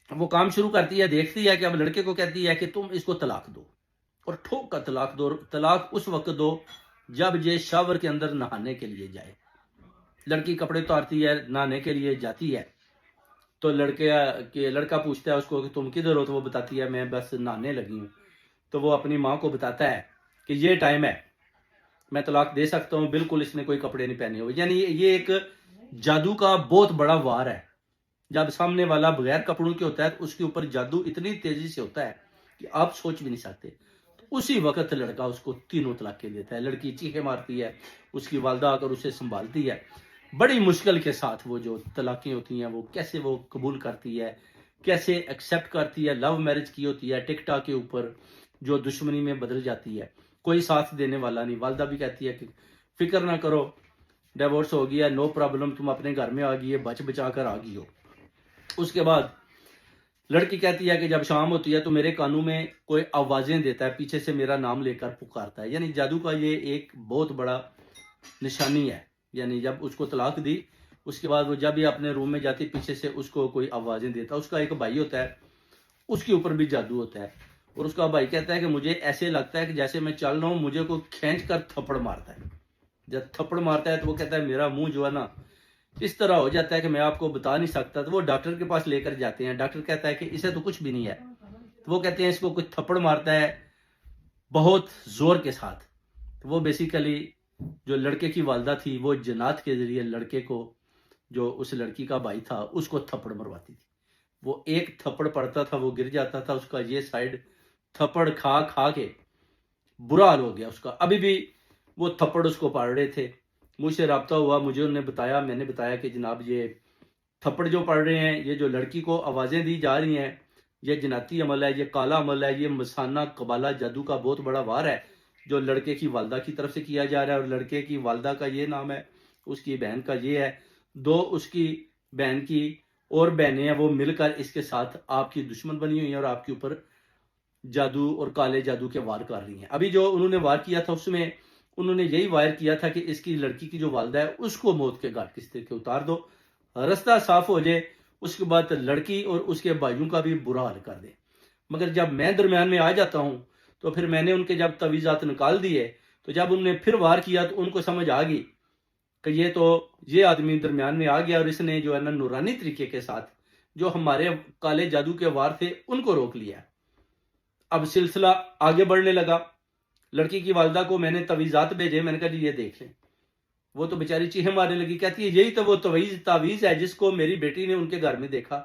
وہ کام شروع کرتی ہے، دیکھتی ہے کہ اب لڑکے کو کہتی ہے کہ تم اس کو طلاق دو، اور ٹھوک کا طلاق دو، طلاق اس وقت دو جب یہ شاور کے اندر نہانے کے لیے جائے۔ لڑکی کپڑے اتارتی ہے، نہانے کے لیے جاتی ہے، تو لڑکا پوچھتا ہے اس کو کہ تم کدھر ہو، تو وہ بتاتی ہے میں بس نہانے لگی ہوں۔ تو وہ اپنی ماں کو بتاتا ہے کہ یہ ٹائم ہے، میں طلاق دے سکتا ہوں، بالکل اس نے کوئی کپڑے نہیں پہنے ہوئے۔ یعنی یہ ایک جادو کا بہت بڑا وار ہے۔ جب سامنے والا بغیر کپڑوں کے ہوتا ہے تو اس کے اوپر جادو اتنی تیزی سے ہوتا ہے کہ آپ سوچ بھی نہیں سکتے۔ تو اسی وقت لڑکا اس کو تینوں طلاقیں دیتا ہے۔ لڑکی چیخیں مارتی ہے، اس کی والدہ آ کر اسے سنبھالتی ہے، بڑی مشکل کے ساتھ وہ جو طلاقیں ہوتی ہیں وہ کیسے وہ قبول کرتی ہے، کیسے ایکسیپٹ کرتی ہے۔ لو میرج کی ہوتی ہے، ٹک ٹاک کے اوپر جو دشمنی میں بدل جاتی ہے، کوئی ساتھ دینے والا نہیں۔ والدہ بھی کہتی ہے کہ فکر نہ کرو، ڈیورس ہو گیا، نو پرابلم، تم اپنے گھر میں آ گئی ہے، بچ بچا کر آ گئی ہو۔ اس کے بعد لڑکی کہتی ہے کہ جب شام ہوتی ہے تو میرے کانوں میں کوئی آوازیں دیتا ہے، پیچھے سے میرا نام لے کر پکارتا ہے۔ یعنی جادو کا یہ ایک بہت بڑا نشانی ہے۔ یعنی جب اس کو طلاق دی، اس کے بعد وہ جب یہ اپنے روم میں جاتی، پیچھے سے اس کو کوئی آوازیں دیتا۔ اس کا ایک بھائی ہوتا ہے، اس کے اوپر بھی جادو ہوتا ہے، اور اس کا بھائی کہتا ہے کہ مجھے ایسے لگتا ہے کہ جیسے میں چل رہا ہوں، مجھے کوئی کھینچ کر تھپڑ مارتا ہے۔ جب تھپڑ مارتا ہے تو وہ کہتا ہے میرا منہ جو ہے نا اس طرح ہو جاتا ہے کہ میں آپ کو بتا نہیں سکتا۔ تو وہ ڈاکٹر کے پاس لے کر جاتے ہیں، ڈاکٹر کہتا ہے کہ اسے تو کچھ بھی نہیں ہے۔ تو وہ کہتے ہیں اس کو کوئی تھپڑ مارتا ہے بہت زور کے ساتھ۔ تو وہ بیسیکلی جو لڑکے کی والدہ تھی، وہ جنات کے ذریعے لڑکے کو، جو اس لڑکی کا بھائی تھا، اس کو تھپڑ مرواتی تھی۔ وہ ایک تھپڑ پڑتا تھا، وہ گر جاتا تھا، اس کا یہ سائڈ تھپڑ کھا کھا کے برا حال ہو گیا اس کا۔ ابھی بھی وہ تھپڑ اس کو پاڑ رہے تھے۔ مجھ سے رابطہ ہوا، مجھے انہوں نے بتایا، میں نے بتایا کہ جناب یہ تھپڑ جو پڑ رہے ہیں، یہ جو لڑکی کو آوازیں دی جا رہی ہیں، یہ جناتی عمل ہے، یہ کالا عمل ہے، یہ مسانہ قبالہ جادو کا بہت بڑا وار ہے جو لڑکے کی والدہ کی طرف سے کیا جا رہا ہے۔ اور لڑکے کی والدہ کا یہ نام ہے، اس کی بہن کا یہ ہے، دو اس کی بہن کی اور بہنیں ہیں، وہ مل کر اس کے ساتھ آپ کی دشمن بنی ہوئی ہیں اور آپ کے اوپر جادو اور کالے جادو کے وار کر رہی ہیں۔ ابھی جو انہوں نے وار کیا تھا، اس میں انہوں نے یہی وائر کیا تھا کہ اس کی لڑکی کی جو والدہ ہے اس کو موت کے گھاٹ کس طرح کے اتار دو، رستہ صاف ہو جائے، اس کے بعد لڑکی اور اس کے بھائیوں کا بھی برا حال کر دے۔ مگر جب میں درمیان میں آ جاتا ہوں تو پھر میں نے ان کے جب تعویذات نکال دیے، تو جب انہوں نے پھر وار کیا تو ان کو سمجھ آ گئی کہ یہ آدمی درمیان میں آ گیا، اور اس نے جو ہے نا نورانی طریقے کے ساتھ جو ہمارے کالے جادو کے وار تھے ان کو روک لیا۔ اب سلسلہ آگے بڑھنے لگا۔ لڑکی کی والدہ کو میں نے تعویذات بھیجے، میں نے کہا جی یہ دیکھ لیں۔ وہ تو بیچاری چیخیں مارنے لگی، کہتی ہے یہی تو وہ تعویذ ہے جس کو میری بیٹی نے ان کے گھر میں دیکھا،